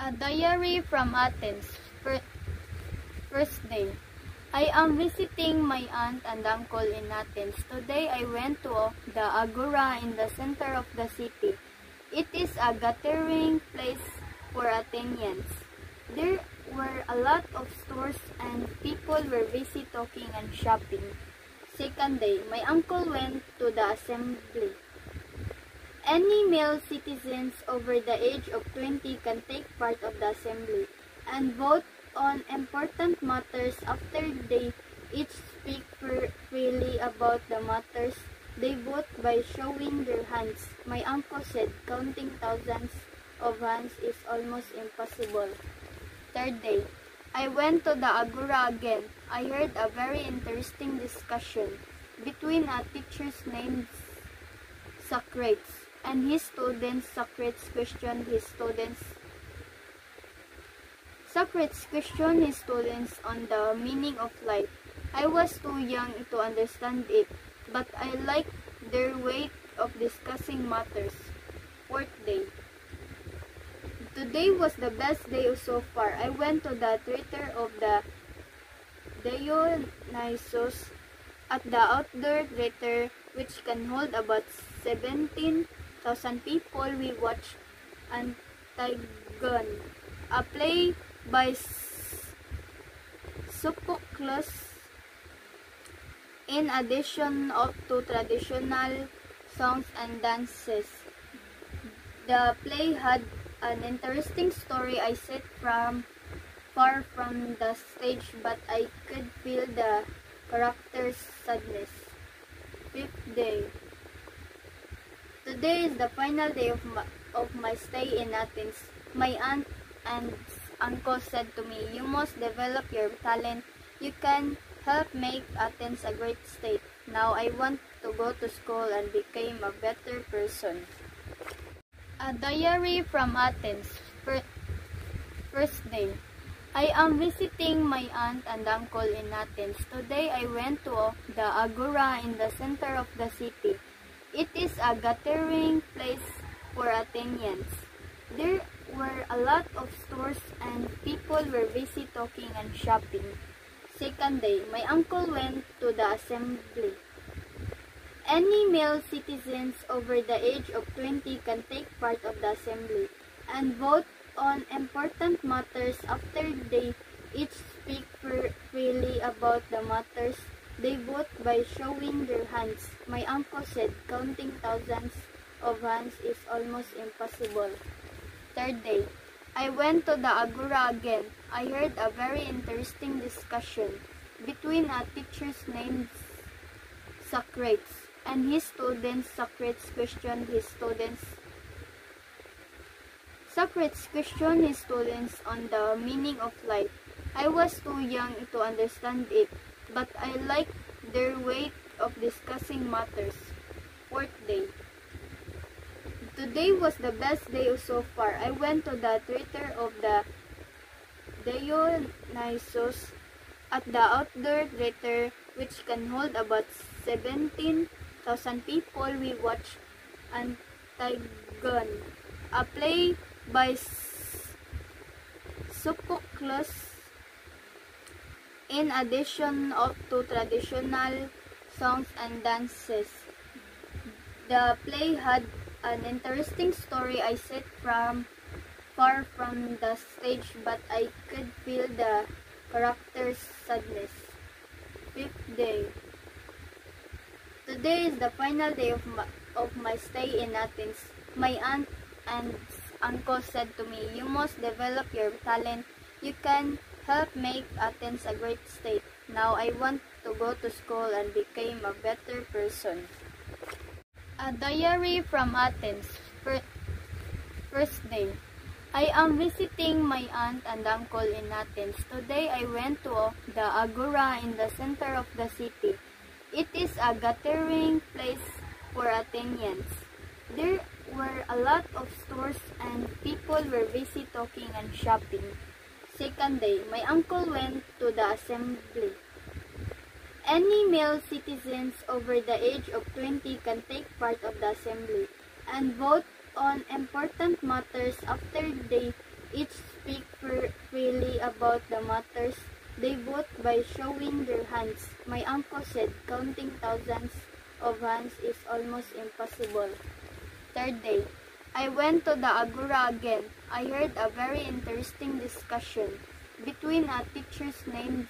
A diary from Athens. First day. I am visiting my aunt and uncle in Athens. Today I went to the Agora in the center of the city. It is a gathering place for Athenians. There were a lot of stores and people were busy talking and shopping. Second day, my uncle went to the assembly. Any male citizens over the age of 20 can take part of the assembly and vote on important matters after they each speak freely about the matters. They vote by showing their hands. My uncle said counting thousands of hands is almost impossible. Third day, I went to the Agora again. I heard a very interesting discussion between a teacher named Socrates and his students. Socrates questioned his students on the meaning of life. I was too young to understand it, but I liked their way of discussing matters. Fourth day. Today was the best day so far. I went to the theater of the Dionysos. At the outdoor theater, which can hold about 17,000 people, we watched Antigone, a play by Sophocles. In addition to traditional songs and dances, the play had an interesting story. I sat far from the stage, but I could feel the character's sadness. Fifth day. Today is the final day of my stay in Athens. My aunt and uncle said to me, "You must develop your talent. You can help make Athens a great state." Now I want to go to school and become a better person. A diary from Athens. First day. I am visiting my aunt and uncle in Athens. Today I went to the Agora in the center of the city. It is a gathering place for Athenians. There were a lot of stores and people were busy talking and shopping. Second day, my uncle went to the assembly. Any male citizens over the age of 20 can take part of the assembly and vote on important matters after they each speak freely about the matters. They vote by showing their hands. My uncle said counting thousands of hands is almost impossible. Third day, I went to the Agora again. I heard a very interesting discussion between a teacher named Socrates and his students. Socrates questioned his students on the meaning of life. I was too young to understand it, but I liked their way of discussing matters. Fourth day. Today was the best day so far. I went to the theater of the Dionysos. At the outdoor theater, which can hold about 17,000 people, we watched Antigone, a play by Sophocles. In addition to traditional songs and dances, the play had an interesting story. I sat far from the stage, but I could feel the character's sadness. Fifth day. Today is the final day of my stay in Athens. My aunt and uncle said to me, "You must develop your talent. You can help make Athens a great state." Now I want to go to school and become a better person. A diary from Athens. First day. I am visiting my aunt and uncle in Athens. Today I went to the Agora in the center of the city. It is a gathering place for Athenians. There were a lot of stores and people were busy talking and shopping. Second day, my uncle went to the assembly. Any male citizens over the age of 20 can take part of the assembly and vote on important matters after they each speak freely about the matters they vote by showing their hands. My uncle said counting thousands of hands is almost impossible. Third day, I went to the Agora again. I heard a very interesting discussion between a teacher named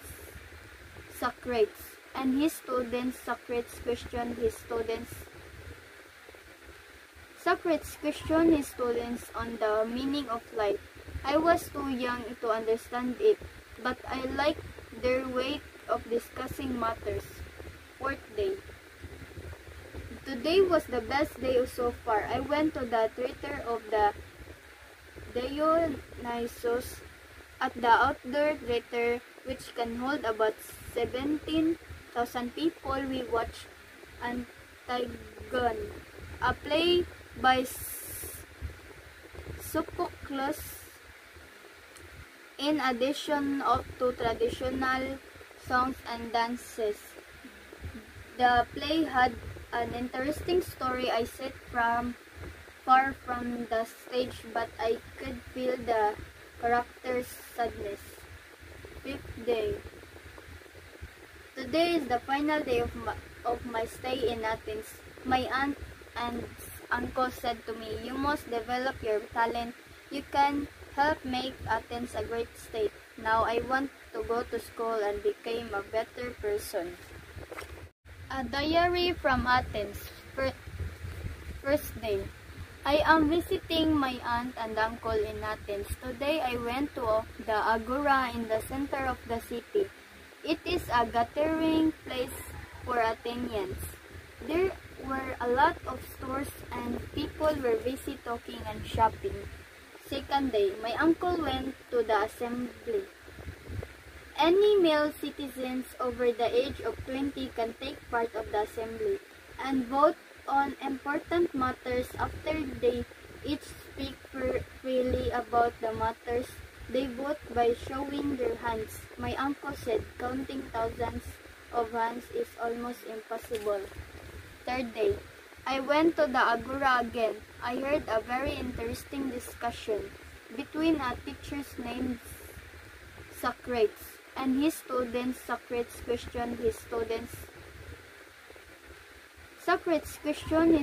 Socrates and his students. Socrates questioned his students on the meaning of life. I was too young to understand it, but I liked their way of discussing matters. Fourth day. Today was the best day so far. I went to the theater of the Dionysos at the outdoor theater, which can hold about 17,000 people. We watched Antigone, a play by Sophocles. In addition to traditional songs and dances, the play had an interesting story. I sat far from the stage, but I could feel the character's sadness. Fifth day. Today is the final day of my stay in Athens. My aunt and uncle said to me, "You must develop your talent. You can help make Athens a great state." Now I want to go to school and become a better person. A diary from Athens. First day. I am visiting my aunt and uncle in Athens. Today I went to the Agora in the center of the city. It is a gathering place for Athenians. There were a lot of stores and people were busy talking and shopping. Second day, my uncle went to the assembly. Any male citizens over the age of 20 can take part of the assembly and vote on important matters. After they each speak freely about the matters they vote by showing their hands. My uncle said counting thousands of hands is almost impossible. Third day, I went to the Agora again. I heard a very interesting discussion between a teacher named Socrates and his students. Socrates questioned his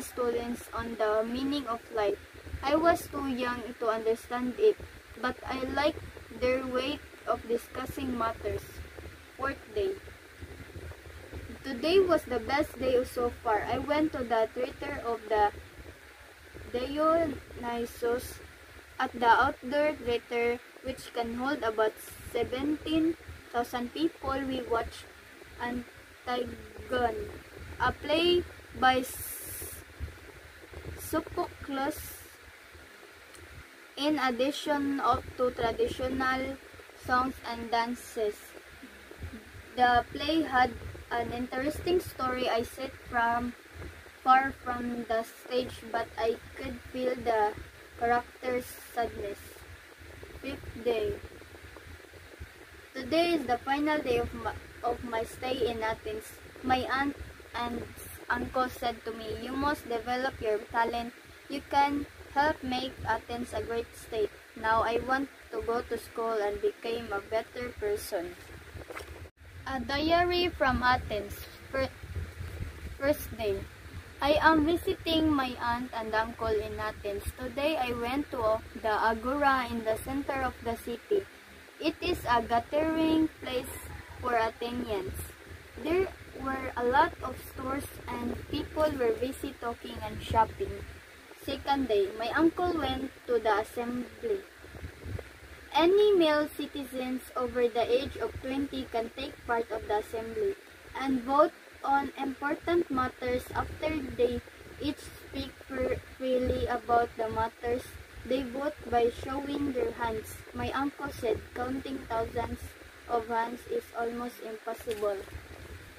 students on the meaning of life. I was too young to understand it, but I liked their way of discussing matters. Fourth day. Today was the best day so far. I went to the theater of the Dionysos at the outdoor theater, which can hold about 17,000 people. We watched Antigone, a play by Sophocles. In addition to traditional songs and dances, the play had an interesting story. I sat far from the stage, but I could feel the character's sadness. Fifth day. Today is the final day of my stay in Athens. My aunt and uncle said to me, "You must develop your talent. You can help make Athens a great state." Now I want to go to school and become a better person. A diary from Athens. First day. I am visiting my aunt and uncle in Athens. Today I went to the Agora in the center of the city. It is a gathering place for Athenians. There were a lot of stores and people were busy talking and shopping. Second day, my uncle went to the assembly. Any male citizens over the age of 20 can take part of the assembly and vote on important matters. After they each speak freely about the matters they vote by showing their hands. My uncle said counting thousands of hands is almost impossible.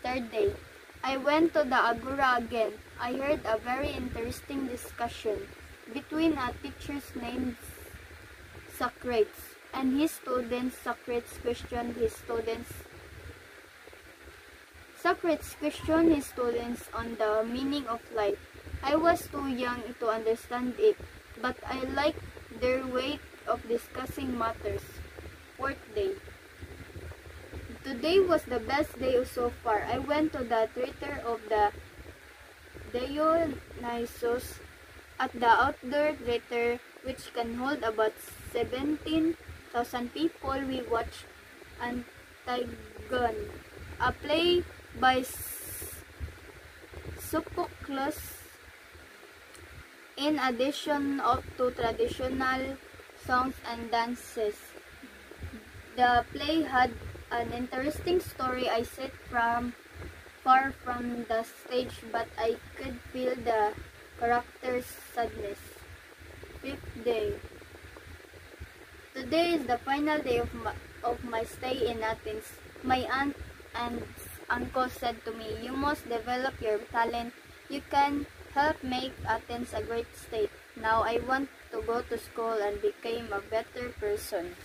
Third day, I went to the Agora again. I heard a very interesting discussion between a teacher named Socrates and his students. Socrates questioned his students on the meaning of life. I was too young to understand it, but I liked their way of discussing matters. 4th day. Today was the best day so far. I went to the theater of the Dionysus at the outdoor theater, which can hold about 17,000 people. We watched Antigone, a play by Sophocles. In addition to traditional songs and dances, the play had an interesting story. I sat far from the stage, but I could feel the character's sadness. 5th day. Today is the final day of my stay in Athens. My aunt and uncle said to me, "You must develop your talent. You can help make Athens a great state." Now I want to go to school and become a better person.